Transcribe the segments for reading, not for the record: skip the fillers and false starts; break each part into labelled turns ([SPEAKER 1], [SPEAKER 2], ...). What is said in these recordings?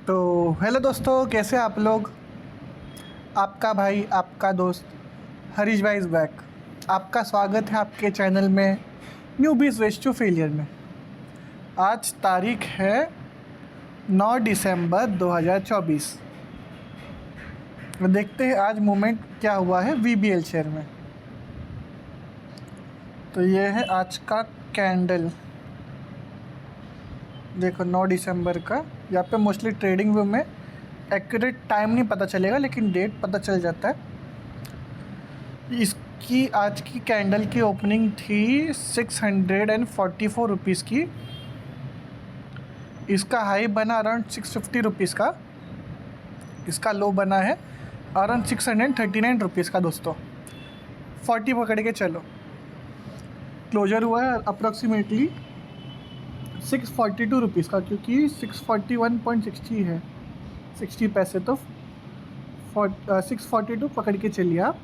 [SPEAKER 1] तो हेलो दोस्तों, कैसे आप लोग। आपका भाई, आपका दोस्त हरीश भाई इज़ बैक। आपका स्वागत है आपके चैनल में न्यूबीज रेस टू फेलियर में। आज तारीख है 9 दिसंबर 2024। देखते हैं आज मोमेंट क्या हुआ है वीबीएल शेयर में। तो ये है आज का कैंडल, देखो 9 दिसंबर का। यहाँ पे मोस्टली ट्रेडिंग व्यू में एक्यूरेट टाइम नहीं पता चलेगा, लेकिन डेट पता चल जाता है। इसकी आज की कैंडल की ओपनिंग थी 644 रुपीज़ की। इसका हाई बना अराउंड 650 रुपीज़ का। इसका लो बना है अराउंड 639 रुपीज़ का। दोस्तों 40 पकड़ के चलो। क्लोजर हुआ है अप्रॉक्सीमेटली 642 रुपीज़ का, क्योंकि 641.60 है, 60 पैसे। तो 642 पकड़ के चलिए आप।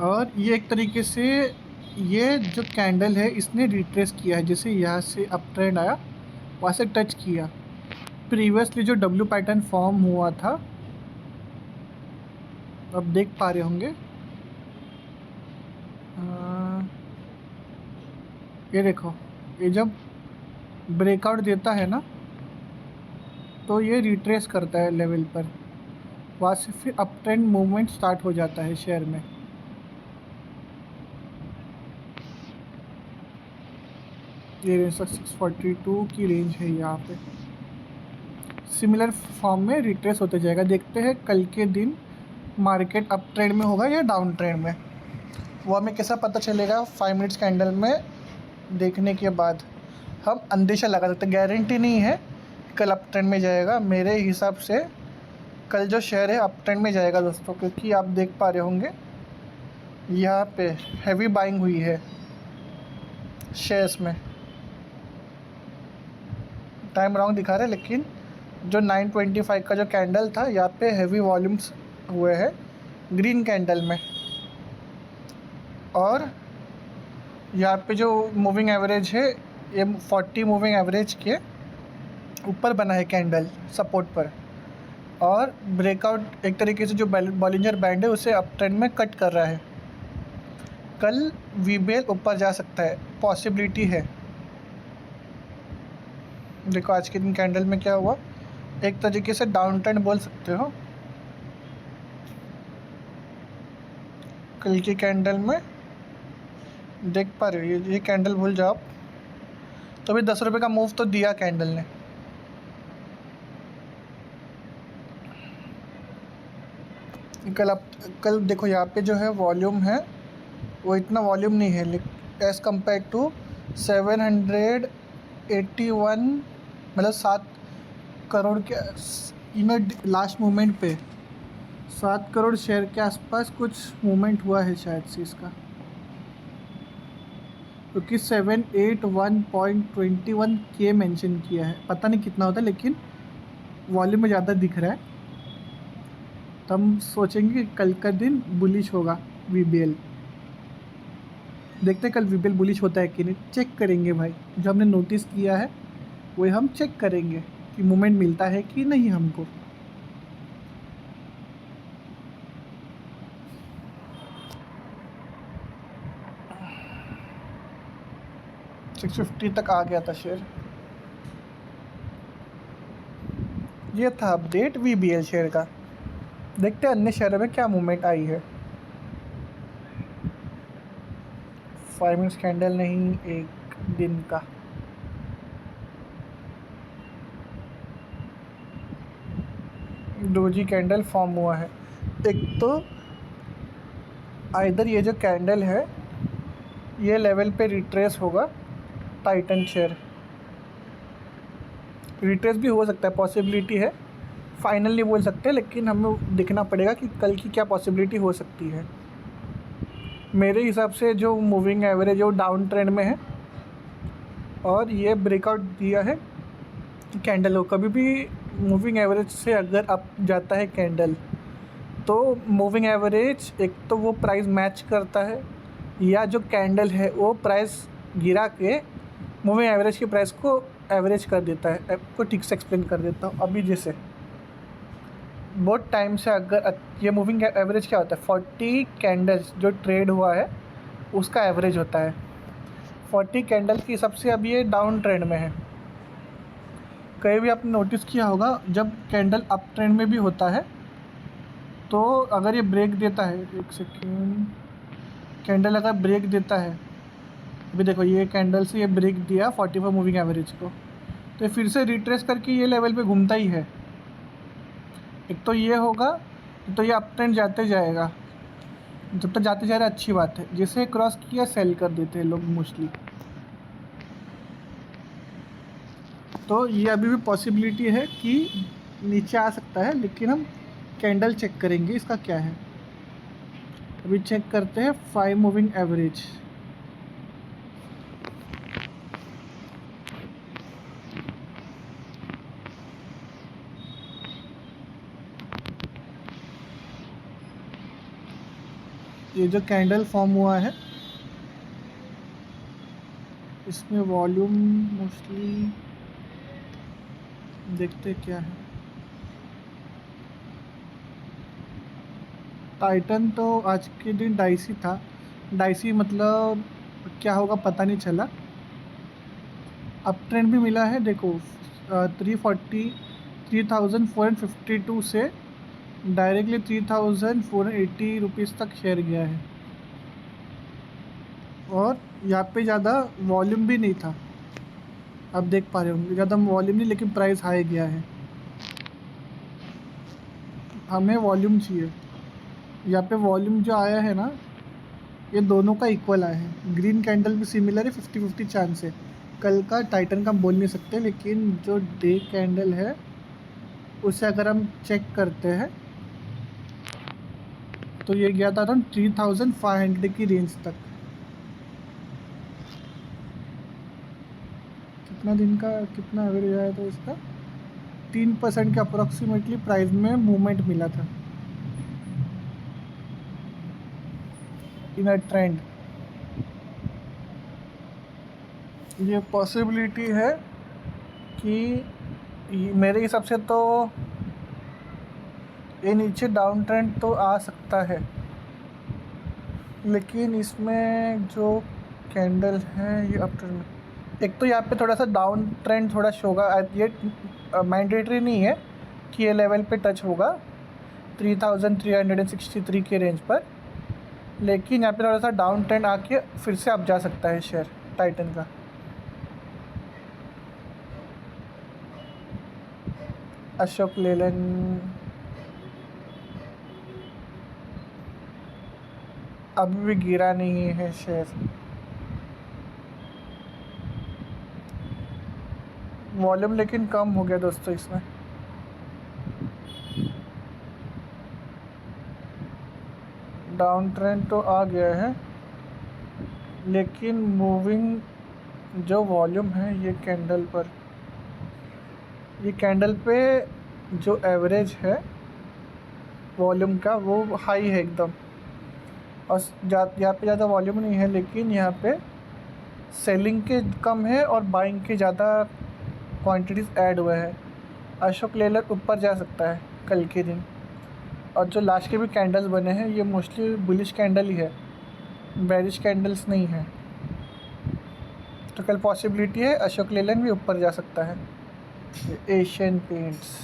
[SPEAKER 1] और ये एक तरीके से ये जो कैंडल है इसने रिट्रेस किया है, जैसे यहाँ से अप ट्रेंड आया वहाँ से टच किया। प्रीवियसली जो डब्ल्यू पैटर्न फॉर्म हुआ था, अब देख पा रहे होंगे, ये देखो, ये जब ब्रेकआउट देता है ना तो ये रिट्रेस करता है लेवल पर, वहाँ से फिर अप ट्रेंड मूवमेंट स्टार्ट हो जाता है शेयर में। ये रेंज 642 की रेंज है। यहाँ पे सिमिलर फॉर्म में रिट्रेस होते जाएगा। देखते हैं कल के दिन मार्केट अप ट्रेंड में होगा या डाउन ट्रेंड में, वो हमें कैसा पता चलेगा 5 मिनट्स कैंडल में देखने के बाद। हम अंदेशा लगा सकते, गारंटी नहीं है कल अप ट्रेंड में जाएगा। मेरे हिसाब से कल जो शेयर है अप ट्रेंड में जाएगा दोस्तों, क्योंकि आप देख पा रहे होंगे यहाँ पे हैवी बाइंग हुई है शेयर्स में। टाइम रॉन्ग दिखा रहे हैं, लेकिन जो 925 का जो कैंडल था, यहाँ पे हैवी वॉल्यूम्स हुए हैं ग्रीन कैंडल में। और यहाँ पे जो मूविंग एवरेज है, ये 40 मूविंग एवरेज के ऊपर बना है कैंडल सपोर्ट पर। और ब्रेकआउट एक तरीके से जो बॉलिंजर बैंड है उसे अप ट्रेंड में कट कर रहा है। कल वीबीएल ऊपर जा सकता है, पॉसिबिलिटी है। देखो आज के दिन कैंडल में क्या हुआ, एक तरीके से डाउन ट्रेंड बोल सकते हो। कल की कैंडल में देख पा रहे हो, ये कैंडल भूल जाओ आप। तो भी 10 रुपये का मूव तो दिया कैंडल ने। कल देखो यहाँ पे जो है वॉल्यूम है वो इतना वॉल्यूम नहीं है, एज़ कम्पेयर टू 781, मतलब 7 करोड़ के लास्ट मूवमेंट पे 7 करोड़ शेयर के आसपास कुछ मूवमेंट हुआ है शायद से इसका, क्योंकि 781.21 के मेंशन किया है। पता नहीं कितना होता है, लेकिन वॉल्यूम में ज़्यादा दिख रहा है। तो हम सोचेंगे कि कल का दिन बुलिश होगा वीबीएल। देखते हैं कल वीबीएल बुलिश होता है कि नहीं, चेक करेंगे भाई। जो हमने नोटिस किया है वही हम चेक करेंगे कि मूवमेंट मिलता है कि नहीं हमको। $650 तक आ गया था शेयर। ये था अपडेट वीबीएल शेयर का। देखते हैं अन्य शेयरों में क्या मूवमेंट आई है। 5 मिनट्स कैंडल नहीं, एक दिन का। डोजी कैंडल फॉर्म हुआ है। एक तो आइदर ये जो कैंडल है ये लेवल पे रिट्रेस होगा, टाइटन शेयर रिट्रेस भी हो सकता है, पॉसिबिलिटी है। फाइनल नहीं बोल सकते, लेकिन हमें देखना पड़ेगा कि कल की क्या पॉसिबिलिटी हो सकती है। मेरे हिसाब से जो मूविंग एवरेज वो डाउन ट्रेंड में है, और ये ब्रेकआउट दिया है कैंडल को। कभी भी मूविंग एवरेज से अगर अप जाता है कैंडल, तो मूविंग एवरेज एक तो वो प्राइस मैच करता है, या जो कैंडल है वो प्राइस गिरा के मूविंग एवरेज की प्राइस को एवरेज कर देता है। आपको ठीक से एक्सप्लेन कर देता हूँ। अभी जैसे बहुत टाइम से अगर ये मूविंग एवरेज क्या होता है, 40 कैंडल्स जो ट्रेड हुआ है उसका एवरेज होता है। 40 कैंडल के हिसाब से अभी ये डाउन ट्रेंड में है। कहीं भी आपने नोटिस किया होगा जब कैंडल अप ट्रेंड में भी होता है तो अगर ये ब्रेक देता है, एक सेकेंड, कैंडल अगर ब्रेक देता है, अभी देखो ये कैंडल से ये ब्रेक दिया 45 मूविंग एवरेज को, तो फिर से रिट्रेस करके ये लेवल पे घूमता ही है। एक तो ये होगा, तो ये अप ट्रेंड जाते जाएगा, जब तक जाते जा रहा है अच्छी बात है। जिसे क्रॉस किया सेल कर देते हैं लोग मोस्टली। तो ये अभी भी पॉसिबिलिटी है कि नीचे आ सकता है, लेकिन हम कैंडल चेक करेंगे इसका क्या है। अभी चेक करते हैं 5 मूविंग एवरेज। ये जो कैंडल फॉर्म हुआ है इसमें वॉल्यूम मोस्टली देखते क्या है। टाइटन तो आज के दिन डाइसी था। डाइसी मतलब क्या होगा पता नहीं चला। अप ट्रेंड भी मिला है देखो, 3452 से डायरेक्टली 3480 रुपीज़ तक शेयर गया है। और यहाँ पे ज़्यादा वॉल्यूम भी नहीं था, आप देख पा रहे होंगे ज़्यादा वॉल्यूम नहीं, लेकिन प्राइस हाई गया है। हमें वॉल्यूम चाहिए। यहाँ पे वॉल्यूम जो आया है ना, ये दोनों का इक्वल आया है। ग्रीन कैंडल भी सिमिलर है, 50-50 चांस है। कल का टाइटन का हम बोल नहीं सकते, लेकिन जो डे कैंडल है उसे अगर हम चेक करते हैं तो ये गया था अराउंड 3500 की रेंज तक। कितना दिन का कितना एवरेज आया था इसका, 3% के अप्रोक्सीमेटली प्राइस में मूवमेंट मिला था इन अ ट्रेंड। ये पॉसिबिलिटी है कि मेरे हिसाब से तो ये नीचे डाउन ट्रेंड तो आ सकता है, लेकिन इसमें जो कैंडल है ये अप ट्रेंड में, एक तो यहाँ पे थोड़ा सा डाउन ट्रेंड थोड़ा शो होगा। ये मैंडेटरी नहीं है कि ये लेवल पे टच होगा 3363 के रेंज पर, लेकिन यहाँ पे थोड़ा सा डाउन ट्रेंड आके फिर से अप जा सकता है शेयर टाइटन का। अशोक लेलैंड अभी भी गिरा नहीं है शेयर। वॉल्यूम लेकिन कम हो गया दोस्तों इसमें। डाउन ट्रेंड तो आ गया है, लेकिन मूविंग जो वॉल्यूम है ये कैंडल पर, ये कैंडल पे जो एवरेज है वॉल्यूम का वो हाई है एकदम। और यहाँ पे ज़्यादा वॉल्यूम नहीं है, लेकिन यहाँ पे सेलिंग के कम है और बाइंग के ज़्यादा क्वांटिटीज़ ऐड हुए हैं। अशोक लेलैंड ऊपर जा सकता है कल के दिन। और जो लास्ट के भी कैंडल्स बने हैं ये मोस्टली बुलिश कैंडल ही है, बेरिश कैंडल्स नहीं है। तो कल पॉसिबिलिटी है अशोक लेलैंड भी ऊपर जा सकता है। एशियन पेंट्स,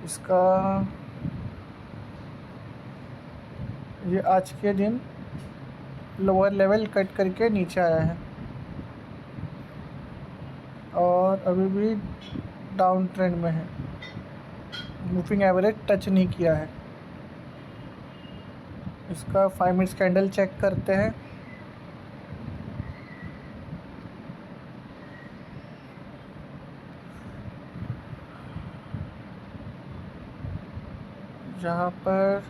[SPEAKER 1] इसका ये आज के दिन लोअर लेवल कट करके नीचे आया है और अभी भी डाउन ट्रेंड में है। मूविंग एवरेज टच नहीं किया है। इसका 5 मिनट्स कैंडल चेक करते हैं। जहाँ पर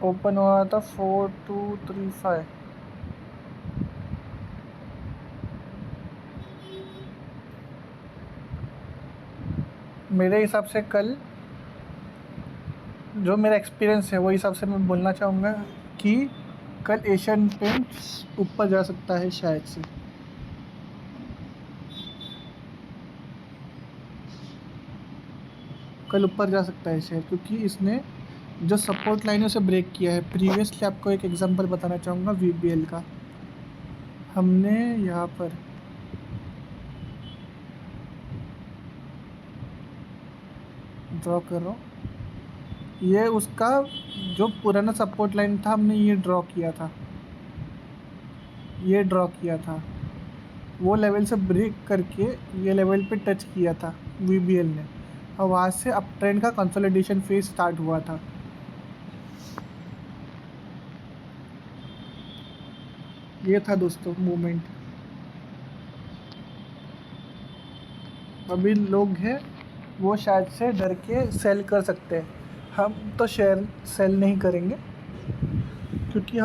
[SPEAKER 1] ओपन हुआ था 4235, मेरे हिसाब से कल जो मेरा एक्सपीरियंस है वो हिसाब से मैं बोलना चाहूँगा कि कल एशियन पेंट्स ऊपर जा सकता है शायद से। कल ऊपर जा सकता है शेयर, क्योंकि इसने जो सपोर्ट लाइन है उसे ब्रेक किया है। प्रीवियसली आपको एक एग्जांपल बताना चाहूँगा वीबीएल का। हमने यहाँ पर ड्रॉ कर रहा हूँ, ये उसका जो पुराना सपोर्ट लाइन था, हमने ये ड्रॉ किया था, ये ड्रॉ किया था, वो लेवल से ब्रेक करके ये लेवल पे टच किया था वीबीएल ने, और वहाँ से अप ट्रेंड का कंसोलिडेशन फेज स्टार्ट हुआ था। ये था दोस्तों मूवमेंट। अभी लोग हैं वो शायद से डर के सेल कर सकते हैं, हम तो शेयर सेल नहीं करेंगे, क्योंकि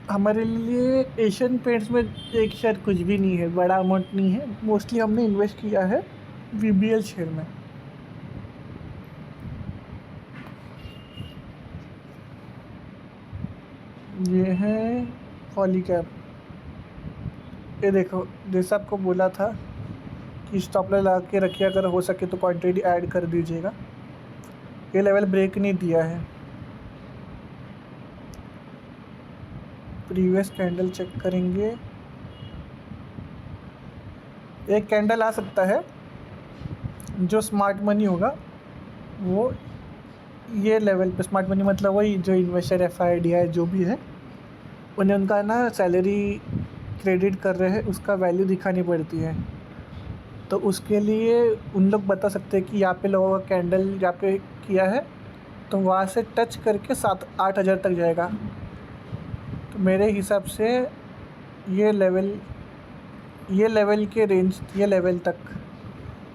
[SPEAKER 1] हमारे लिए एशियन पेंट्स में एक शेयर कुछ भी नहीं है, बड़ा अमाउंट नहीं है। मोस्टली हमने इन्वेस्ट किया है वीबीएल शेयर में। ये है पॉलीकैप। ये देखो, जैसे आपको बोला था कि स्टॉप लॉस लगा के रखिए, अगर हो सके तो क्वांटिटी ऐड कर दीजिएगा। ये लेवल ब्रेक नहीं दिया है। प्रीवियस कैंडल चेक करेंगे, एक कैंडल आ सकता है जो स्मार्ट मनी होगा, वो ये लेवल पे, स्मार्ट मनी मतलब वही जो इन्वेस्टर एफआईडी जो भी है, उन्हें उनका ना सैलरी क्रेडिट कर रहे हैं, उसका वैल्यू दिखानी पड़ती है। तो उसके लिए उन लोग बता सकते हैं कि यहाँ पे लोगों का कैंडल यहाँ पे किया है, तो वहाँ से टच करके 7-8 हज़ार तक जाएगा। तो मेरे हिसाब से ये लेवल के रेंज, ये लेवल तक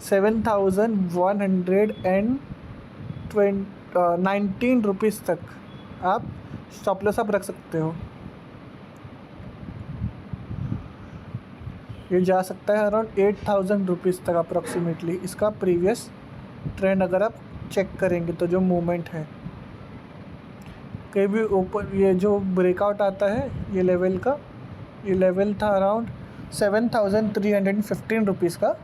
[SPEAKER 1] 7,119 रुपीज़ तक आप स्टॉप लॉस आप रख सकते हो। ये जा सकता है अराउंड 8,000 रुपीज़ तक अप्रॉक्सीमेटली। इसका प्रीवियस ट्रेंड अगर आप चेक करेंगे तो जो मूवमेंट है, कहीं भी ऊपर ये जो ब्रेकआउट आता है ये लेवल का, ये लेवल था अराउंड 7,315 रुपीज़ का।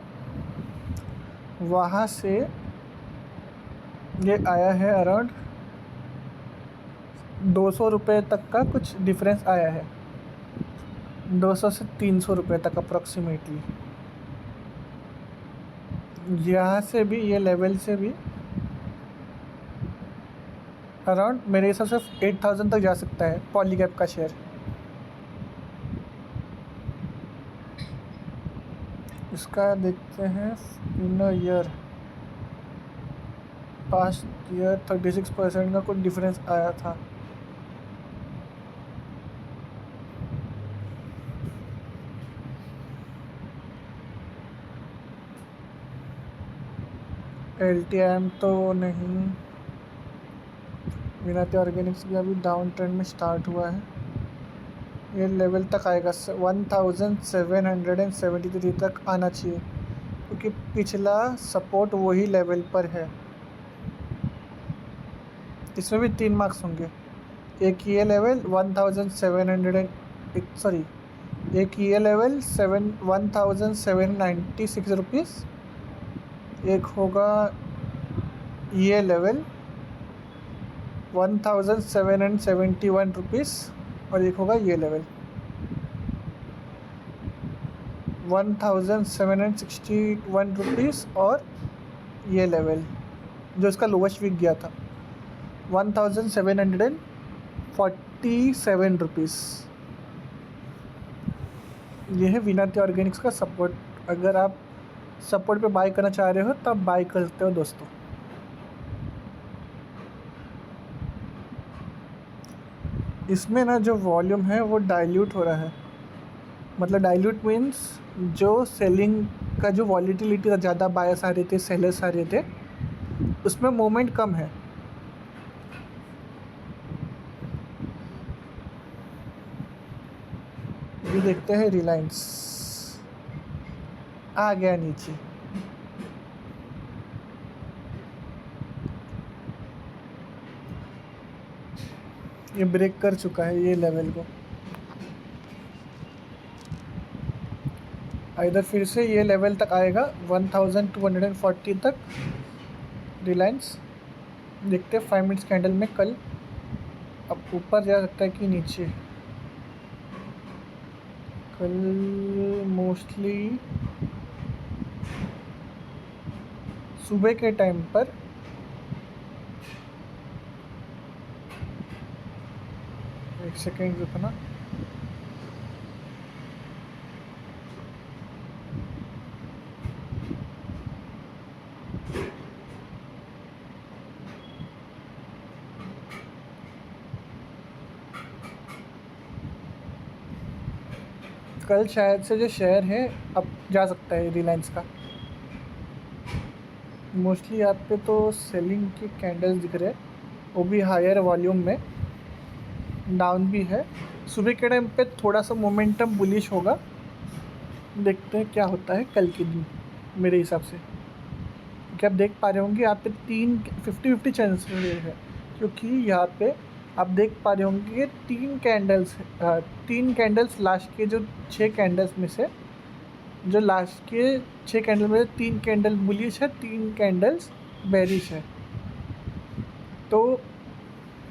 [SPEAKER 1] वहाँ से ये आया है अराउंड 200 रुपये तक का कुछ डिफरेंस आया है, 200 से 300 रुपये तक अप्रॉक्सीमेटली। यहाँ से भी, ये लेवल से भी अराउंड मेरे हिसाब से 8,000 तक जा सकता है पॉलीकैप का शेयर। इसका देखते हैं इन ईयर, पास्ट ईयर 36% का कुछ डिफरेंस आया था। LTIM तो नहीं, विनाती ऑर्गेनिक्स भी अभी डाउन ट्रेंड में स्टार्ट हुआ है। ये लेवल तक आएगा 1773 तक आना चाहिए, क्योंकि पिछला सपोर्ट वही लेवल पर है। इसमें भी 3 मार्क्स होंगे, एक ये लेवल 1796 रुपीज़, एक होगा ये लेवल 1771 रुपीज़, और एक होगा ये लेवल 1761 रुपीज़, और ये लेवल जो इसका लोवेस्ट वीक गया था 1747 रुपीज़। ये है विनाती ऑर्गेनिक्स का सपोर्ट। अगर आप सपोर्ट पे बाय करना चाह रहे हो तब बाय कर सकते हो दोस्तों। इसमें ना जो वॉल्यूम है वो डाइल्यूट हो रहा है, मतलब डाइल्यूट मीन्स जो सेलिंग का जो वॉलीटिलिटी था, ज़्यादा बायर्स आ रहे थे, सेलर्स आ रहे थे, उसमें मूवमेंट कम है। ये देखते हैं रिलायंस आ गया नीचे, ये ब्रेक कर चुका है ये लेवल को। इधर फिर से ये लेवल तक आएगा 1240 तक, रिलायंस देखते हैं 5 मिनट्स कैंडल में कल अब ऊपर जा सकता है कि नीचे। कल मोस्टली सुबह के टाइम पर एक सेकेंड रुकना। कल शायद से जो शेयर है अब जा सकता है रिलायंस का। मोस्टली यहाँ पे तो सेलिंग के कैंडल्स दिख रहे हैं, वो भी हायर वॉल्यूम में, डाउन भी है। सुबह के टाइम पे थोड़ा सा मोमेंटम बुलिश होगा, देखते हैं क्या होता है कल के दिन मेरे हिसाब से। क्योंकि आप देख पा रहे होंगे यहाँ पे 50-50 चांस है, क्योंकि यहाँ पे आप देख पा रहे होंगे 3 कैंडल्स लास्ट के जो 6 कैंडल्स में से, जो लास्ट के 6 कैंडल में 3 कैंडल बुलिश है, 3 कैंडल्स बेरिश है। तो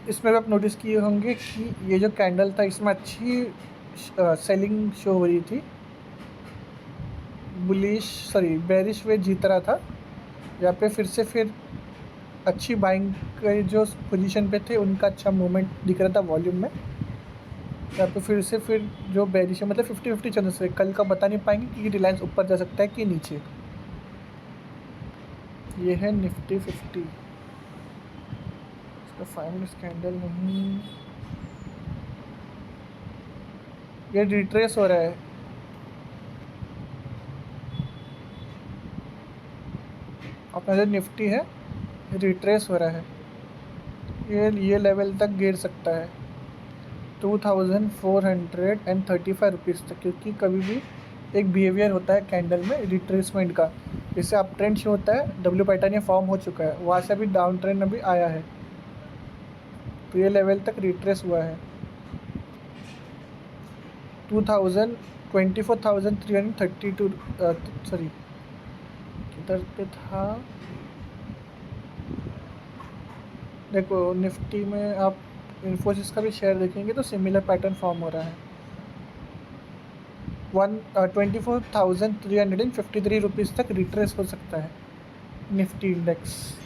[SPEAKER 1] इसमें भी आप नोटिस किए होंगे कि ये जो कैंडल था इसमें अच्छी सेलिंग शो हो रही थी, बेरिश वे जीत रहा था। यहाँ पे फिर अच्छी बाइंग के जो पोजीशन पे थे उनका अच्छा मूवमेंट दिख रहा था वॉल्यूम में। यहाँ पे फिर जो बेरिश है, मतलब 50-50 चांसेस है। कल का बता नहीं पाएंगे कि रिलायंस ऊपर जा सकता है कि नीचे। ये है निफ्टी 50, इसका 5 मिनट्स कैंडल नहीं, ये रिट्रेस हो रहा है। अपना जो निफ्टी है रिट्रेस हो रहा है, ये लेवल तक गिर सकता है 2435 रुपीज़ तक, क्योंकि कभी भी एक बिहेवियर होता है कैंडल में रिट्रेसमेंट का। जैसे अप ट्रेंड शो होता है, डब्ल्यू पैटर्न ये फॉर्म हो चुका है, वहाँ से अभी डाउन ट्रेंड अभी आया है, तो ये लेवल तक रिट्रेस हुआ है। 24,332 सॉरी किधर पे था, देखो निफ्टी में आप इन्फोसिस का भी शेयर देखेंगे तो सिमिलर पैटर्न फॉर्म हो रहा है। 24,353 रुपीज़ तक रिट्रेस हो सकता है निफ्टी इंडेक्स।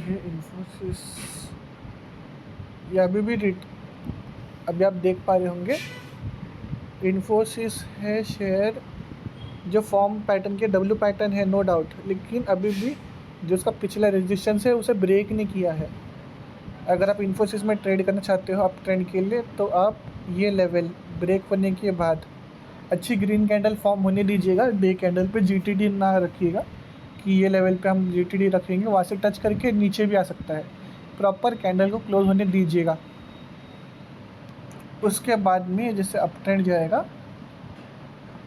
[SPEAKER 1] ये इन्फोसिस या अभी आप देख पा रहे होंगे इन्फोसिस है शेयर जो फॉर्म पैटर्न के डब्ल्यू पैटर्न है, नो डाउट, लेकिन अभी भी जो उसका पिछला रेजिस्टेंस है उसे ब्रेक नहीं किया है। अगर आप इन्फोसिस में ट्रेड करना चाहते हो आप ट्रेंड के लिए, तो आप ये लेवल ब्रेक होने के बाद अच्छी ग्रीन कैंडल फॉर्म होने दीजिएगा। डे कैंडल पे जीटीडी ना रखिएगा कि ये लेवल पे हम जीटीडी रखेंगे, वहाँ से टच करके नीचे भी आ सकता है। प्रॉपर कैंडल को क्लोज होने दीजिएगा, उसके बाद में जैसे अप ट्रेंड जाएगा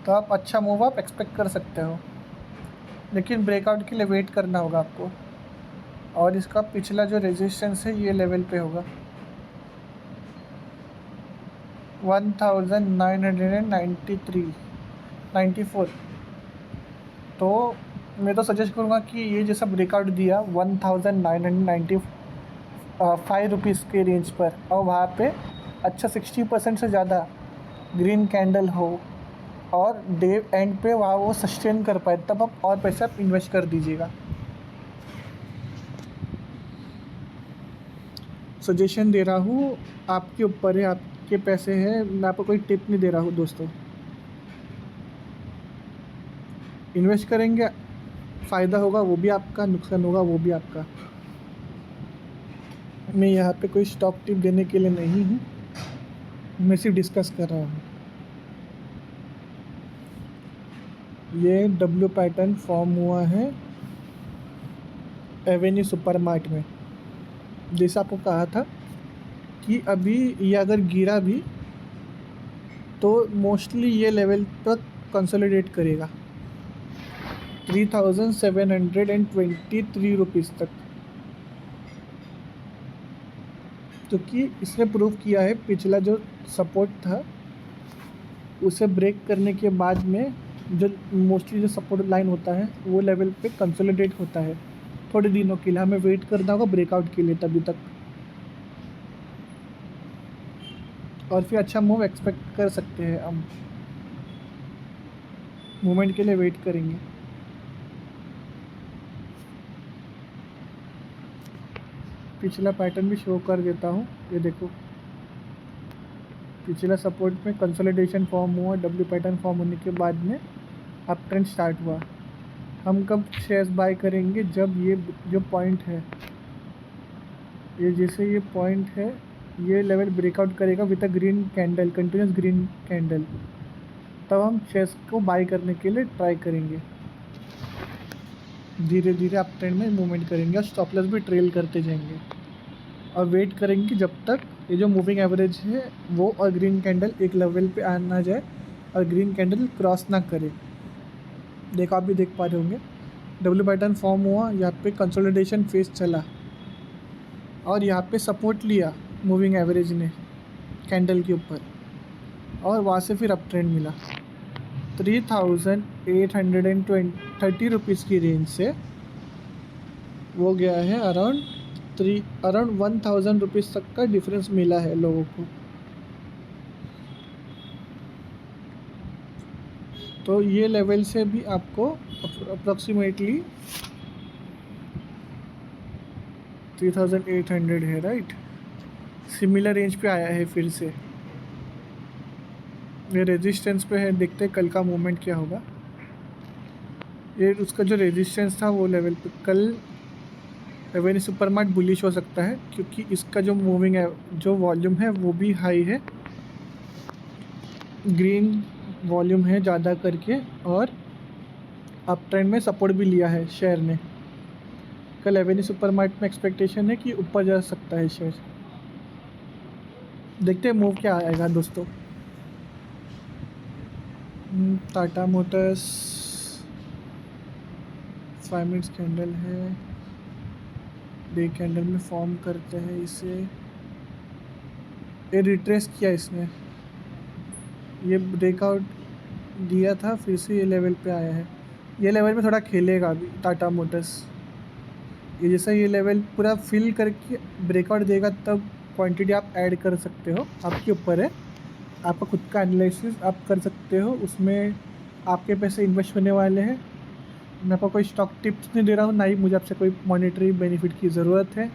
[SPEAKER 1] तो आप अच्छा मूव आप एक्सपेक्ट कर सकते हो, लेकिन ब्रेकआउट के लिए वेट करना होगा आपको। और इसका पिछला जो रेजिस्टेंस है ये लेवल पे होगा 1994। तो मैं तो सजेस्ट करूँगा कि ये जैसा ब्रेकआउट दिया 1995 रुपीज़ के रेंज पर, और वहाँ पे अच्छा 60% से ज़्यादा ग्रीन कैंडल हो और डे एंड पे वहाँ वो सस्टेन कर पाए, तब आप और पैसा आप इन्वेस्ट कर दीजिएगा। सजेशन दे रहा हूँ, आपके ऊपर है, आपके पैसे हैं, मैं आपको कोई टिप नहीं दे रहा हूँ दोस्तों। इन्वेस्ट करेंगे, फ़ायदा होगा वो भी आपका, नुकसान होगा वो भी आपका। मैं यहाँ पे कोई स्टॉक टिप देने के लिए नहीं हूँ, मैं सिर्फ डिस्कस कर रहा हूँ। ये डब्ल्यू पैटर्न फॉर्म हुआ है एवेन्यू सुपरमार्ट में। जैसा आपको कहा था कि अभी ये अगर गिरा भी तो मोस्टली ये लेवल तक कंसोलिडेट करेगा 3723 रुपीज़ तक, क्योंकि इसने प्रूव किया है पिछला जो सपोर्ट था उसे ब्रेक करने के बाद में जो मोस्टली जो सपोर्ट लाइन होता है वो लेवल पे कंसोलिडेट होता है थोड़े दिनों के लिए। हमें वेट करना होगा ब्रेकआउट के लिए तभी तक, और फिर अच्छा मूव एक्सपेक्ट कर सकते हैं हम। मूवमेंट के लिए वेट करेंगे। पिछला पैटर्न भी शो कर देता हूँ, ये देखो पिछला सपोर्ट में कंसोलिडेशन फॉर्म हुआ, डब्ल्यू पैटर्न फॉर्म होने के बाद में अप ट्रेंड स्टार्ट हुआ। हम कब शेयर्स बाय करेंगे? जब ये जो पॉइंट है, ये जैसे ये पॉइंट है, ये लेवल ब्रेकआउट करेगा with a green candle, continuous green candle, तब हम शेयर्स को बाय करने के लिए ट्राई करेंगे। धीरे धीरे अप ट्रेंड में मूवमेंट करेंगे और स्टॉप लॉस भी ट्रेल करते जाएंगे और वेट करेंगे जब तक ये जो मूविंग एवरेज है वो और ग्रीन कैंडल एक लेवल पे आ ना जाए और ग्रीन कैंडल क्रॉस ना करे। देखो आप भी देख पा रहे होंगे, डब्ल्यू पैटर्न फॉर्म हुआ, यहाँ पे कंसोलिडेशन फेज चला और यहाँ पे सपोर्ट लिया मूविंग एवरेज ने कैंडल के ऊपर, और वहाँ से फिर अप ट्रेंड मिला। 3830 रुपीज़ की रेंज से वो गया है अराउंड 1000 रुपीज़ तक का डिफरेंस मिला है लोगों को। तो ये लेवल से भी आपको अप्रॉक्सीमेटली 3800 है, राइट। सिमिलर रेंज पे आया है फिर से, ये रेजिस्टेंस पे है। देखते हैं कल का मूवमेंट क्या होगा। ये उसका जो रेजिस्टेंस था वो लेवल पे कल एवेन्यू सुपरमार्ट बुलिश हो सकता है, क्योंकि इसका जो मूविंग है, जो वॉल्यूम है वो भी हाई है, ग्रीन वॉल्यूम है ज़्यादा करके, और अप ट्रेंड में सपोर्ट भी लिया है शेयर ने। कल एवेन्यू सुपरमार्ट में एक्सपेक्टेशन है कि ऊपर जा सकता है शेयर। देखते हैं मूव क्या आएगा दोस्तों। टाटा मोटर्स 5 मिनट्स कैंडल है, डे कैंडल में फॉर्म करते हैं इसे। ये रिट्रेस किया इसने, ये ब्रेकआउट दिया था, फिर से ये लेवल पे आया है। ये लेवल में थोड़ा खेलेगा अभी टाटा मोटर्स। ये जैसा ये लेवल पूरा फिल करके ब्रेकआउट देगा तब क्वांटिटी आप ऐड कर सकते हो, आपके ऊपर है। आपका खुद का एनालिसिस आप कर सकते हो, उसमें आपके पैसे इन्वेस्ट होने वाले हैं। मैं आपको कोई स्टॉक टिप्स नहीं दे रहा हूँ, ना ही मुझे आपसे कोई मॉनेटरी बेनिफिट की ज़रूरत है।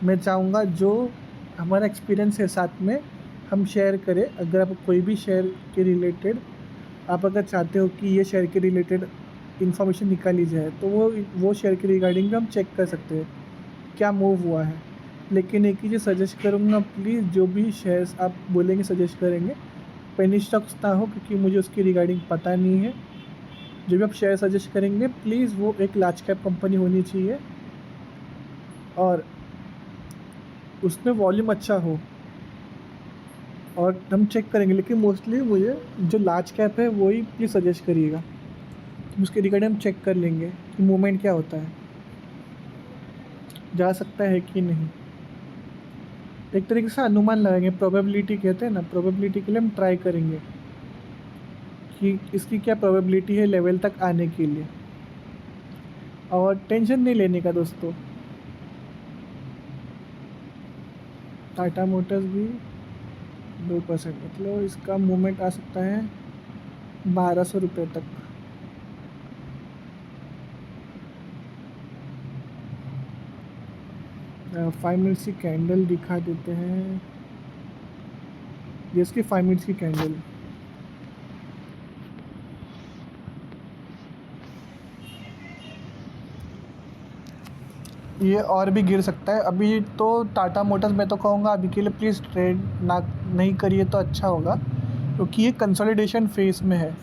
[SPEAKER 1] मैं चाहूँगा जो हमारा एक्सपीरियंस है साथ में हम शेयर करें। अगर आप कोई भी शेयर के रिलेटेड आप अगर चाहते हो कि ये शेयर के रिलेटेड इन्फॉर्मेशन निकाली जाए, तो वो शेयर के रिगार्डिंग भी हम चेक कर सकते हैं क्या मूव हुआ है। लेकिन एक ही चीज़ सजेस्ट करूँगा, प्लीज़ जो भी शेयर्स आप बोलेंगे सजेस्ट करेंगे पेनी स्टॉक्स ना हो, क्योंकि मुझे उसकी रिगार्डिंग पता नहीं है। जो भी आप शेयर सजेस्ट करेंगे प्लीज़ वो एक लार्ज कैप कंपनी होनी चाहिए और उसमें वॉल्यूम अच्छा हो, और हम चेक करेंगे। लेकिन मोस्टली मुझे जो लार्ज कैप है वही प्लीज़ सजेस्ट करिएगा, उसके रिगार्डिंग हम चेक कर लेंगे कि मूवमेंट क्या होता है, जा सकता है कि नहीं। एक तरीके से अनुमान लगाएंगे, प्रोबेबिलिटी कहते हैं ना, प्रोबेबिलिटी के लिए हम ट्राई करेंगे कि इसकी क्या प्रोबेबिलिटी है लेवल तक आने के लिए। और टेंशन नहीं लेने का दोस्तों। टाटा मोटर्स भी 2%, मतलब इसका मूवमेंट आ सकता है 1200 रुपये तक। फाइव मिनट्स की कैंडल दिखा देते हैं, ये इसकी 5 मिनट्स की कैंडल। ये और भी गिर सकता है। अभी तो टाटा मोटर्स मैं तो कहूँगा अभी के लिए प्लीज़ ट्रेड ना नहीं करिए तो अच्छा होगा, क्योंकि ये कंसोलिडेशन फेज़ में है।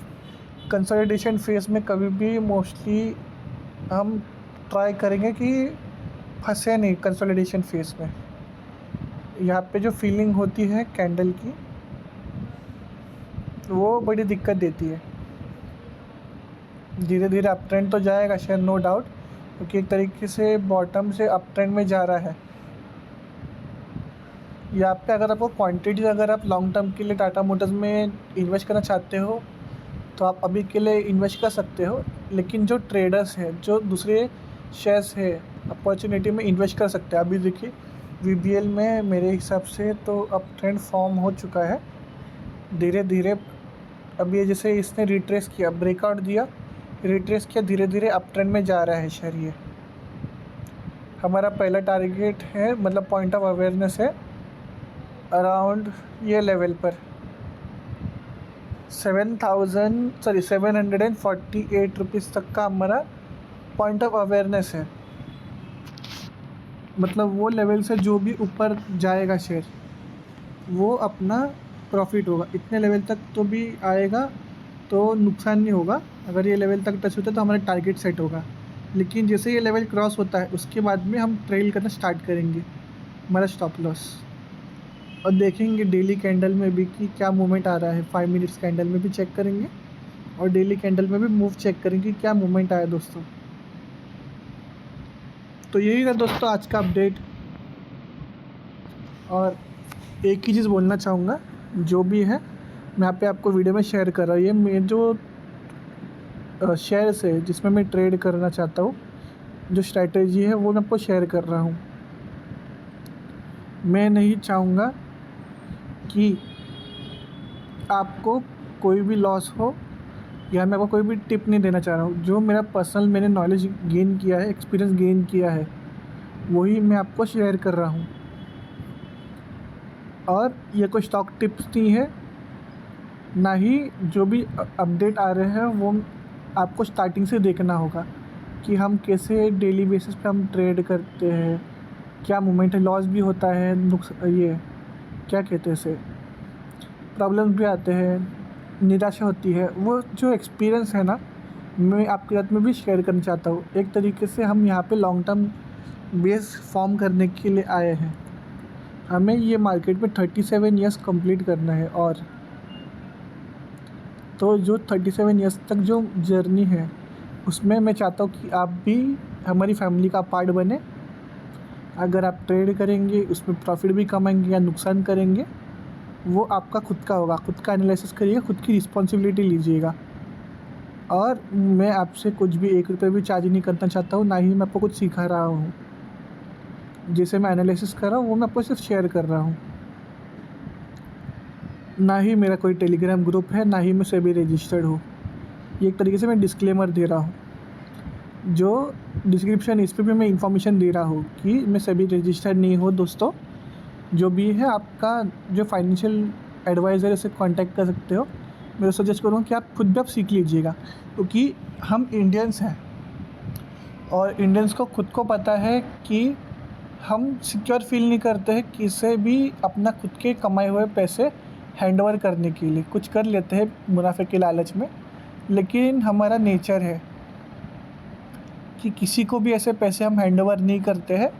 [SPEAKER 1] कंसोलिडेशन फेज़ में कभी भी मोस्टली हम ट्राई करेंगे कि फंसे नहीं कंसोलिडेशन फेज़ में। यहाँ पे जो फीलिंग होती है कैंडल की वो बड़ी दिक्कत देती है। धीरे धीरे अप ट्रेंड तो जाएगा शेयर, नो डाउट, क्योंकि एक तरीके से बॉटम से अप ट्रेंड में जा रहा है। यहाँ पे अगर आपको क्वांटिटी, अगर आप लॉन्ग टर्म के लिए टाटा मोटर्स में इन्वेस्ट करना चाहते हो तो आप अभी के लिए इन्वेस्ट कर सकते हो। लेकिन जो ट्रेडर्स हैं, जो दूसरे शेयर्स है, अपॉर्चुनिटी में इन्वेस्ट कर सकते हैं। अभी देखिए वीबीएल में मेरे हिसाब से तो अब ट्रेंड फॉर्म हो चुका है धीरे धीरे। अब ये जैसे इसने रिट्रेस किया, ब्रेकआउट दिया, रिट्रेस किया, धीरे धीरे अप ट्रेंड में जा रहा है शेयर। ये हमारा पहला टारगेट है, मतलब पॉइंट ऑफ अवेयरनेस है अराउंड ये लेवल पर 748 रुपीज़ तक का हमारा पॉइंट ऑफ अवेयरनेस है। मतलब वो लेवल से जो भी ऊपर जाएगा शेयर वो अपना प्रॉफिट होगा। इतने लेवल तक तो भी आएगा तो नुकसान नहीं होगा। अगर ये लेवल तक टच होता है तो हमारा टारगेट सेट होगा। लेकिन जैसे ये लेवल क्रॉस होता है उसके बाद में हम ट्रेल करना स्टार्ट करेंगे हमारा स्टॉप लॉस, और देखेंगे डेली कैंडल में भी कि क्या मूवमेंट आ रहा है। 5 मिनट्स कैंडल में भी चेक करेंगे और डेली कैंडल में भी मूव चेक करेंगे क्या मूवमेंट आया दोस्तों। तो यही था दोस्तों आज का अपडेट। और एक ही चीज़ बोलना चाहूँगा, जो भी है मैं यहाँ पे आपको वीडियो में शेयर कर रहा हूँ। ये मेरे जो शेयर्स है जिसमें मैं ट्रेड करना चाहता हूँ, जो स्ट्रैटेजी है वो मैं आपको शेयर कर रहा हूँ। मैं नहीं चाहूँगा कि आपको कोई भी लॉस हो, या मैं आपको कोई भी टिप नहीं देना चाह रहा हूँ। जो मेरा पर्सनल मैंने नॉलेज गेन किया है, एक्सपीरियंस गेन किया है, वही मैं आपको शेयर कर रहा हूँ। और ये कोई स्टॉक टिप्स नहीं है, ना ही जो भी अपडेट आ रहे हैं वो आपको स्टार्टिंग से देखना होगा कि हम कैसे डेली बेसिस पे हम ट्रेड करते हैं, क्या मूवमेंट है, लॉस भी होता है, ये क्या कहते हैं इसे, प्रॉब्लम्स भी आते हैं, निराशा होती है। वो जो एक्सपीरियंस है ना, मैं आपके साथ में भी शेयर करना चाहता हूँ। एक तरीके से हम यहाँ पे लॉन्ग टर्म बेस फॉर्म करने के लिए आए हैं। हमें ये मार्केट में 37 ईयर्स कंप्लीट करना है। और तो जो 37 ईयर्स तक जो जर्नी है उसमें मैं चाहता हूँ कि आप भी हमारी फैमिली का पार्ट बने। अगर आप ट्रेड करेंगे, उसमें प्रॉफिट भी कमाएंगे या नुकसान करेंगे, वो आपका खुद का होगा। खुद का एनालिसिस करिएगा, खुद की रिस्पॉन्सिबिलिटी लीजिएगा। और मैं आपसे कुछ भी 1 रुपये भी चार्ज नहीं करना चाहता हूँ, ना ही मैं आपको कुछ सिखा रहा हूँ। जैसे मैं एनालिसिस कर रहा हूँ वो मैं आपको सिर्फ शेयर कर रहा हूँ। ना ही मेरा कोई टेलीग्राम ग्रुप है, ना ही मैं सेबी रजिस्टर्ड हूँ। ये एक तरीके से मैं डिस्क्लेमर दे रहा हूँ। जो डिस्क्रिप्शन इस पर भी मैं इंफॉर्मेशन दे रहा हूँ कि मैं सेबी रजिस्टर्ड नहीं हूँ दोस्तों। जो भी है आपका जो फाइनेंशियल एडवाइज़र से कांटेक्ट कर सकते हो। मैं सजेस्ट करूँगा कि आप खुद भी आप सीख लीजिएगा, क्योंकि हम इंडियंस हैं और इंडियंस को खुद को पता है कि हम सिक्योर फील नहीं करते हैं किसी भी अपना खुद के कमाए हुए पैसे हैंडओवर करने के लिए। कुछ कर लेते हैं मुनाफे के लालच में, लेकिन हमारा नेचर है कि किसी को भी ऐसे पैसे हम हैंडओवर नहीं करते हैं।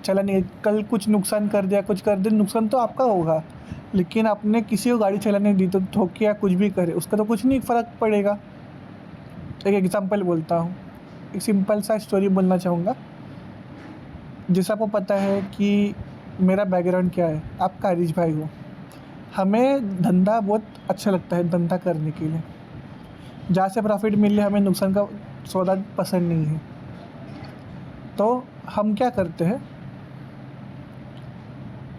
[SPEAKER 1] चला नहीं, कल कुछ नुकसान कर दिया, कुछ कर दिया, नुकसान तो आपका होगा, लेकिन आपने किसी को गाड़ी चलाने दी तो ठोके या कुछ भी करे, उसका तो कुछ नहीं फ़र्क पड़ेगा। एक एग्जांपल बोलता हूँ, एक सिंपल सा स्टोरी बोलना चाहूँगा। जैसा आपको पता है कि मेरा बैकग्राउंड क्या है, आप कारिज भाई हो। हमें धंधा बहुत अच्छा लगता है, धंधा करने के लिए जहाँ से प्रॉफिट मिले, हमें नुकसान का सौदा पसंद नहीं है। तो हम क्या करते हैं,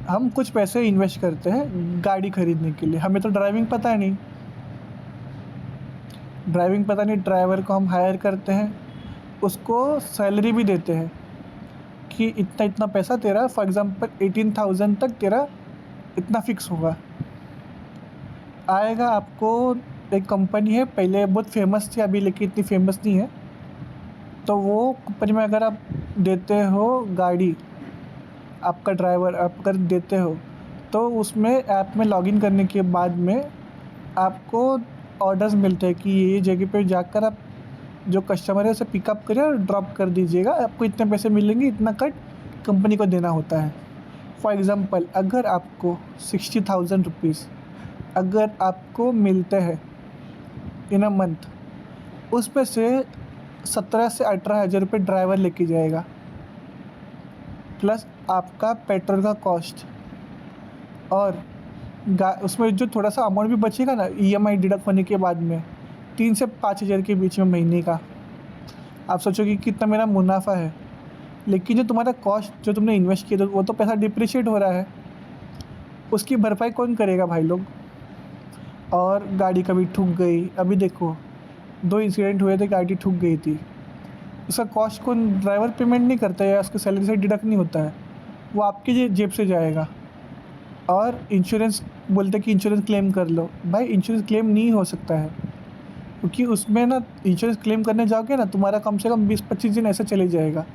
[SPEAKER 1] हम कुछ पैसे इन्वेस्ट करते हैं गाड़ी ख़रीदने के लिए। हमें तो ड्राइविंग पता नहीं, ड्राइवर को हम हायर करते हैं, उसको सैलरी भी देते हैं कि इतना इतना पैसा तेरा, फॉर एग्ज़ाम्पल 18,000 तक तेरा इतना फ़िक्स होगा आएगा। आपको एक कंपनी है, पहले बहुत फेमस थी, अभी लेकिन इतनी फेमस नहीं है। तो वो कंपनी में अगर आप देते हो गाड़ी, आपका ड्राइवर आप अगर देते हो, तो उसमें ऐप में लॉगिन करने के बाद में आपको ऑर्डर्स मिलते हैं कि ये जगह पे जाकर आप जो कस्टमर है उसे पिकअप करिए और ड्रॉप कर दीजिएगा, आपको इतने पैसे मिलेंगे, इतना कट कंपनी को देना होता है। फॉर एग्ज़ाम्पल अगर आपको 60,000 रुपीज़ अगर आपको मिलते हैं इन अ मंथ, उसमें से 17 से 18,000 रुपये ड्राइवर लेके जाएगा, प्लस आपका पेट्रोल का कॉस्ट, और उसमें जो थोड़ा सा अमाउंट भी बचेगा ना ईएमआई डिडक्ट होने के बाद में 3 से 5 हज़ार के बीच में महीने का, आप सोचो कि कितना मेरा मुनाफा है। लेकिन जो तुम्हारा कॉस्ट जो तुमने इन्वेस्ट किया वो तो पैसा डिप्रिशिएट हो रहा है, उसकी भरपाई कौन करेगा भाई लोग। और गाड़ी कभी ठुक गई, अभी देखो 2 इंसिडेंट हुए थे, गाड़ी ठुक गई थी, उसका कॉस्ट कौन, ड्राइवर पेमेंट नहीं करता है या उसकी सैलरी से डिडक्ट नहीं होता है, वो आपकी जेब से जाएगा। और इंश्योरेंस बोलते कि इंश्योरेंस क्लेम कर लो, भाई इंश्योरेंस क्लेम नहीं हो सकता है, क्योंकि उसमें ना इंश्योरेंस क्लेम करने जाओगे ना तुम्हारा कम से कम 20-25 दिन ऐसे चले जाएगा।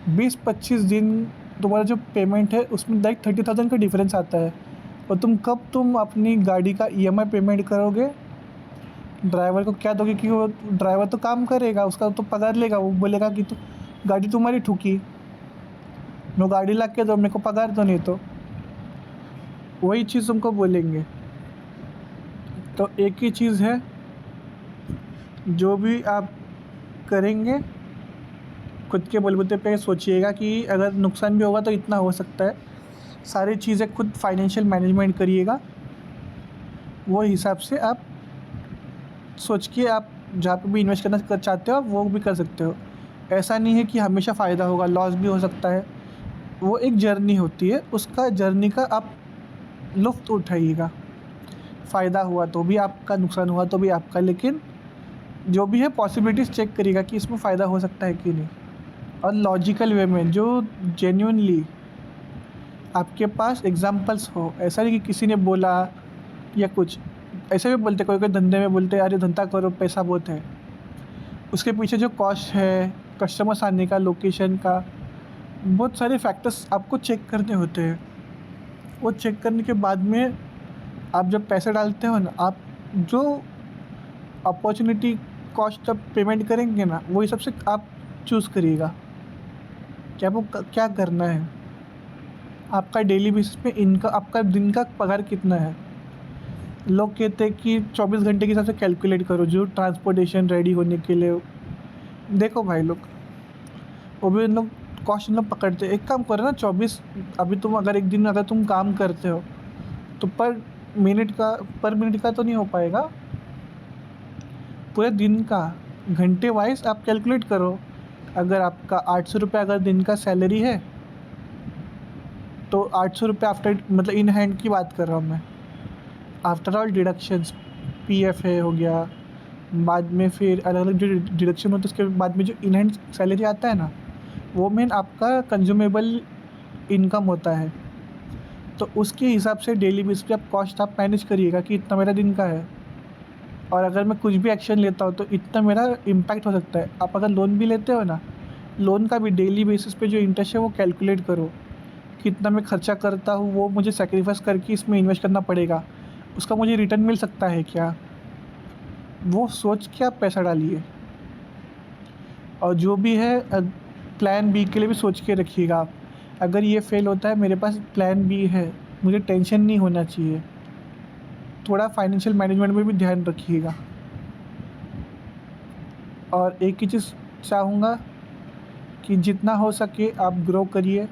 [SPEAKER 1] 20-25 दिन तुम्हारा जो पेमेंट है उसमें डायरेक्ट 30,000 का डिफरेंस आता है। और तुम अपनी गाड़ी का ईएमआई पेमेंट करोगे, ड्राइवर को क्या दोगे कि वो ड्राइवर तो काम करेगा, उसका तो पगार लेगा, वो बोलेगा कि तो गाड़ी तुम्हारी ठुकी, मैं गाड़ी ला के दो, मेरे को पगार दो, नहीं तो वही चीज़ तुमको बोलेंगे। तो एक ही चीज़ है, जो भी आप करेंगे खुद के बलबूते पे सोचिएगा कि अगर नुकसान भी होगा तो इतना हो सकता है। सारी चीज़ें खुद फाइनेंशियल मैनेजमेंट करिएगा, वो हिसाब से आप सोच के आप जहाँ पे भी इन्वेस्ट करना चाहते हो वो भी कर सकते हो। ऐसा नहीं है कि हमेशा फ़ायदा होगा, लॉस भी हो सकता है। वो एक जर्नी होती है, उसका जर्नी का आप लुत्फ़ उठाइएगा। फ़ायदा हुआ तो भी आपका, नुकसान हुआ तो भी आपका, लेकिन जो भी है पॉसिबिलिटीज़ चेक करिएगा कि इसमें फ़ायदा हो सकता है कि नहीं। और लॉजिकल वे में जो जेन्युइनली आपके पास एग्जांपल्स हो, ऐसा नहीं कि किसी ने बोला या कुछ। ऐसे भी बोलते कोई धंधे में बोलते अरे धंधा करो पैसा बहुत है, उसके पीछे जो कॉस्ट है, कस्टमर्स आने का, लोकेशन का, बहुत सारे फैक्टर्स आपको चेक करने होते हैं। वो चेक करने के बाद में आप जब पैसे डालते हो ना, आप जो अपॉर्चुनिटी कॉस्ट जब पेमेंट करेंगे ना, वो हिसाब से आप चूज़ करिएगा कि आपको क्या करना है। आपका डेली बेसिस पे इनका, आपका दिन का पगार कितना है। लोग कहते हैं कि 24 घंटे के हिसाब से कैलकुलेट करो, जो ट्रांसपोर्टेशन रेडी होने के लिए। देखो भाई लोग, वो भी उन लोग कॉस्ट उन लोग पकड़ते। एक काम करो ना, 24, अभी तुम अगर एक दिन अगर तुम काम करते हो तो पर मिनट का तो नहीं हो पाएगा, पूरे दिन का घंटे वाइज आप कैलकुलेट करो। अगर आपका 800 रुपये अगर दिन का सैलरी है तो 800 रुपये आफ्टर, मतलब इन हैंड की बात कर रहा हूँ मैं, आफ्टर ऑल डिडक्शंस, पीएफ है हो गया, बाद में फिर अलग अलग जो डिडक्शन होता है उसके बाद में जो इन हैंड सैलरी आता है ना, वो मेन आपका कंज्यूमेबल इनकम होता है। तो उसके हिसाब से डेली बेस पे आप कॉस्ट आप मैनेज करिएगा कि इतना मेरा दिन का है, और अगर मैं कुछ भी एक्शन लेता हूँ तो इतना मेरा इम्पैक्ट हो सकता है। आप अगर लोन भी लेते हो ना, लोन का भी डेली बेसिस पे जो इंटरेस्ट है वो कैलकुलेट करो, कितना मैं खर्चा करता हूँ, वो मुझे सेक्रीफाइस करके इसमें इन्वेस्ट करना पड़ेगा, उसका मुझे रिटर्न मिल सकता है क्या, वो सोच के आप पैसा डालिए। और जो भी है प्लान बी के लिए भी सोच के रखिएगा आप, अगर ये फ़ेल होता है मेरे पास प्लान बी है, मुझे टेंशन नहीं होना चाहिए। थोड़ा फाइनेंशियल मैनेजमेंट में भी ध्यान रखिएगा। और एक ही चीज़ चाहूँगा कि जितना हो सके आप ग्रो करिए,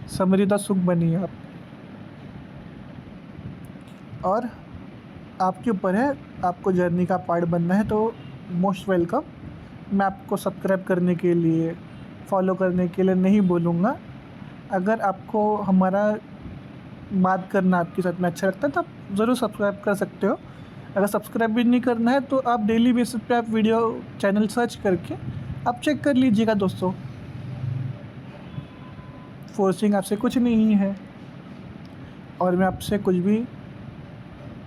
[SPEAKER 1] समृद्ध सुख बनिए आप। और आपके ऊपर है, आपको जर्नी का पार्ट बनना है तो मोस्ट वेलकम। मैं आपको सब्सक्राइब करने के लिए, फॉलो करने के लिए नहीं बोलूँगा। अगर आपको हमारा बात करना आपके साथ में अच्छा लगता है तो आप ज़रूर सब्सक्राइब कर सकते हो। अगर सब्सक्राइब भी नहीं करना है तो आप डेली बेसिस पे आप वीडियो चैनल सर्च करके आप चेक कर लीजिएगा दोस्तों। फोर्सिंग आपसे कुछ नहीं है, और मैं आपसे कुछ भी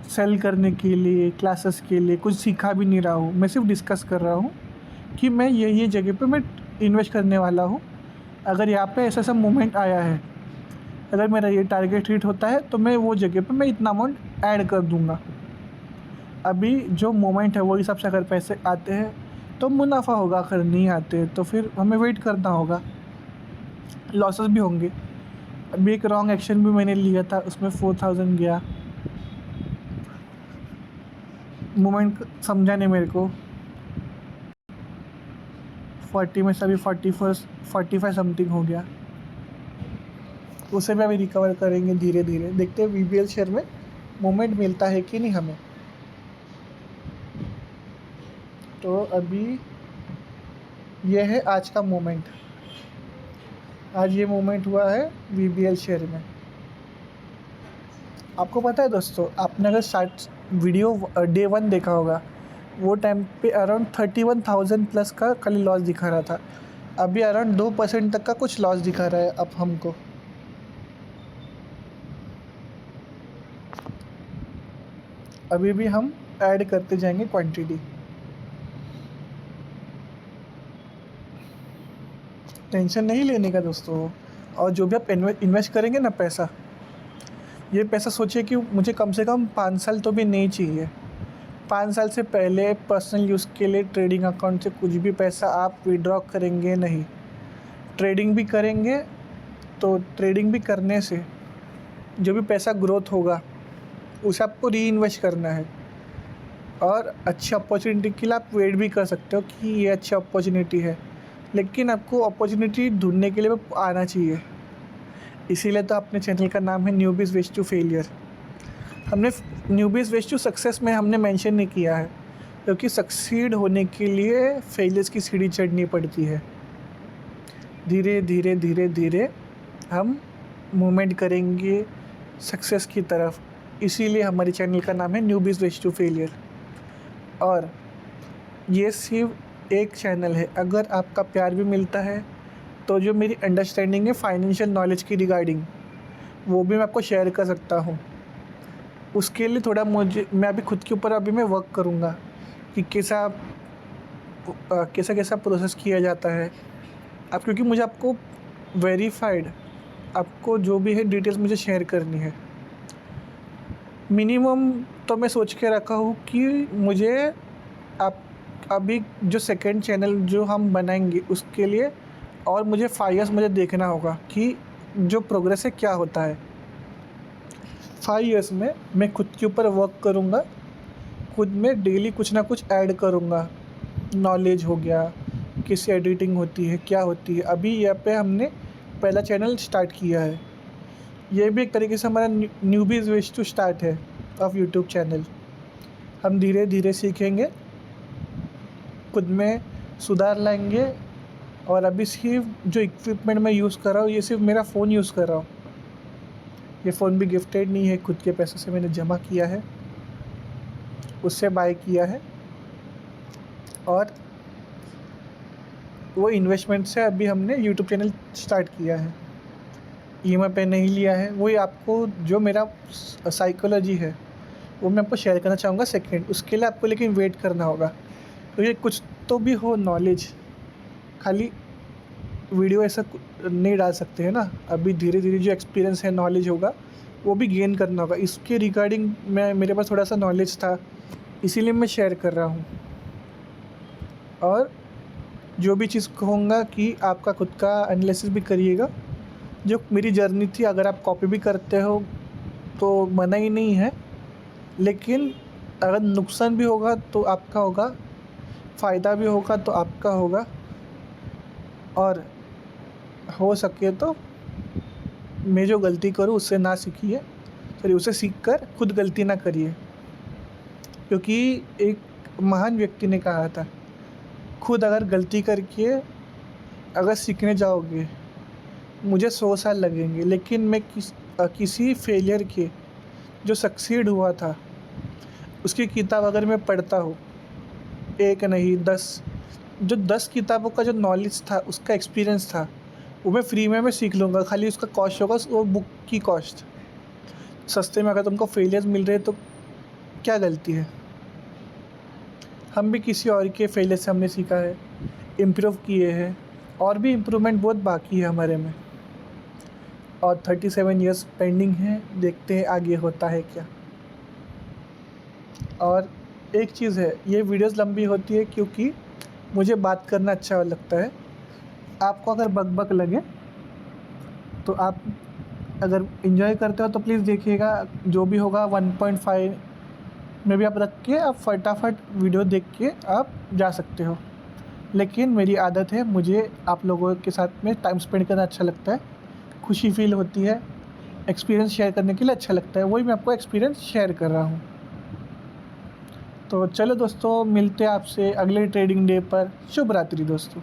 [SPEAKER 1] सेल करने के लिए, क्लासेस के लिए कुछ सीखा भी नहीं रहा हूँ। मैं सिर्फ डिस्कस कर रहा हूँ कि मैं ये जगह पे मैं इन्वेस्ट करने वाला हूँ। अगर यहाँ पे ऐसा मोमेंट आया है, अगर मेरा ये टारगेट हिट होता है तो मैं वो जगह पे मैं इतना अमाउंट ऐड कर दूँगा। अभी जो मोमेंट है वो हिसाब से अगर पैसे आते हैं तो मुनाफा होगा, अगर नहीं आते तो फिर हमें वेट करना होगा, लॉसेस भी होंगे। अभी एक रॉन्ग एक्शन भी मैंने लिया था, उसमें 4000 गया। मोमेंट समझा नहीं मेरे को, 40 में से अभी 45 समथिंग हो गया। उसे भी अभी रिकवर करेंगे धीरे धीरे। देखते हैं वीबीएल शेयर में मोमेंट मिलता है कि नहीं हमें। तो अभी ये है आज का मोमेंट। आज ये मोमेंट हुआ है वीबीएल शेयर में। आपको पता है दोस्तों, आपने अगर स्टार्ट वीडियो डे 1 देखा होगा, वो टाइम पे अराउंड 31,000 प्लस का खाली लॉस दिखा रहा था। अभी अराउंड 2% तक का कुछ लॉस दिखा रहा है अब हमको। अभी भी हम ऐड करते जाएंगे क्वांटिटी। टेंशन नहीं लेने का दोस्तों। और जो भी आप इन्वेस्ट करेंगे ना पैसा, ये पैसा सोचिए कि मुझे कम से कम 5 साल तो भी नहीं चाहिए। 5 साल से पहले पर्सनल यूज़ के लिए ट्रेडिंग अकाउंट से कुछ भी पैसा आप विड्रॉ करेंगे नहीं। ट्रेडिंग भी करेंगे तो ट्रेडिंग भी करने से जो भी पैसा ग्रोथ होगा उसे आपको री इन्वेस्ट करना है। और अच्छी अपॉर्चुनिटी के लिए आप वेट भी कर सकते हो कि ये अच्छी अपॉर्चुनिटी है, लेकिन आपको अपॉर्चुनिटी ढूंढने के लिए आना चाहिए। इसीलिए तो अपने चैनल का नाम है न्यूबीज़ वेज टू फेलियर। हमने न्यूबीज़ वेज टू सक्सेस में हमने मेंशन नहीं किया है, क्योंकि सक्सीड होने के लिए फेलियर्स की सीढ़ी चढ़नी पड़ती है। धीरे धीरे धीरे धीरे हम मूवमेंट करेंगे सक्सेस की तरफ। इसीलिए हमारे चैनल का नाम है न्यूबीज़ वेज टू फेलियर। और ये सिर्फ एक चैनल है। अगर आपका प्यार भी मिलता है तो जो मेरी अंडरस्टैंडिंग है फाइनेंशियल नॉलेज की रिगार्डिंग, वो भी मैं आपको शेयर कर सकता हूँ। उसके लिए थोड़ा मैं अभी खुद के ऊपर अभी मैं वर्क करूँगा कि कैसा कैसा प्रोसेस किया जाता है। अब क्योंकि मुझे आपको वेरीफाइड आपको जो भी है डिटेल्स मुझे शेयर करनी है। मिनिमम तो मैं सोच के रखा हूँ कि मुझे आप अभी जो सेकंड चैनल जो हम बनाएंगे उसके लिए और मुझे 5 ईयर्स मुझे देखना होगा कि जो प्रोग्रेस है क्या होता है। 5 ईयर्स में मैं खुद के ऊपर वर्क करूँगा, खुद में डेली कुछ ना कुछ ऐड करूँगा। नॉलेज हो गया, किसी एडिटिंग होती है, क्या होती है। अभी यहाँ पे हमने पहला चैनल स्टार्ट किया है। ये भी एक तरीके से हमारा न्यूबीज़ वेज टू स्टार्ट है ऑफ यूट्यूब चैनल। हम धीरे धीरे सीखेंगे, खुद में सुधार लाएंगे। और अभी सिर्फ जो इक्विपमेंट मैं यूज़ कर रहा हूँ, ये सिर्फ मेरा फ़ोन यूज़ कर रहा हूँ। ये फ़ोन भी गिफ्टेड नहीं है, खुद के पैसों से मैंने जमा किया है, उससे बाय किया है। और वो इन्वेस्टमेंट से अभी हमने यूट्यूब चैनल स्टार्ट किया है। ईएमआई पे नहीं लिया है। वही आपको जो मेरा साइकोलॉजी है वो मैं आपको शेयर करना चाहूँगा सेकंड। उसके लिए आपको लेकिन वेट करना होगा, क्योंकि कुछ तो भी हो नॉलेज, खाली वीडियो ऐसा नहीं डाल सकते हैं ना। अभी धीरे धीरे जो एक्सपीरियंस है, नॉलेज होगा, वो भी गेन करना होगा। इसके रिगार्डिंग मेरे पास थोड़ा सा नॉलेज था, इसीलिए मैं शेयर कर रहा हूँ। और जो भी चीज़ कहूँगा कि आपका खुद का एनालिसिस भी करिएगा। जो मेरी जर्नी थी, अगर आप कॉपी भी करते हो तो मना ही नहीं है, लेकिन अगर नुकसान भी होगा तो आपका होगा, फ़ायदा भी होगा तो आपका होगा। और हो सके तो मैं जो गलती करूँ उससे ना सीखिए, सॉरी उसे सीख कर खुद गलती ना करिए। क्योंकि एक महान व्यक्ति ने कहा था, खुद अगर गलती करके अगर सीखने जाओगे मुझे 100 साल लगेंगे, लेकिन मैं किसी फेलियर के जो सक्सीड हुआ था उसकी किताब अगर मैं पढ़ता हूँ, एक नहीं 10, जो 10 किताबों का जो नॉलेज था, उसका एक्सपीरियंस था, वो मैं फ्री में मैं सीख लूँगा। खाली उसका कॉस्ट होगा वो बुक की कॉस्ट। सस्ते में अगर तुमको फेलियर्स मिल रहे हैं तो क्या गलती है। हम भी किसी और के फेलियर से हमने सीखा है, इम्प्रूव किए हैं, और भी इम्प्रूवमेंट बहुत बाकी है हमारे में। और 37 ईयर्स पेंडिंग है, देखते हैं आगे होता है क्या। और एक चीज़ है, ये वीडियोस लंबी होती है क्योंकि मुझे बात करना अच्छा लगता है। आपको अगर बक लगे तो आप अगर एंजॉय करते हो तो प्लीज़ देखिएगा। जो भी होगा 1.5 में भी आप रख के आप फटाफट वीडियो देख के आप जा सकते हो। लेकिन मेरी आदत है, मुझे आप लोगों के साथ में टाइम स्पेंड करना अच्छा लगता है। खुशी फील होती है, एक्सपीरियंस शेयर करने के लिए अच्छा लगता है, वही मैं आपको एक्सपीरियंस शेयर कर रहा हूँ। तो चलो दोस्तों, मिलते हैं आपसे अगले ट्रेडिंग डे पर। शुभ रात्रि दोस्तों।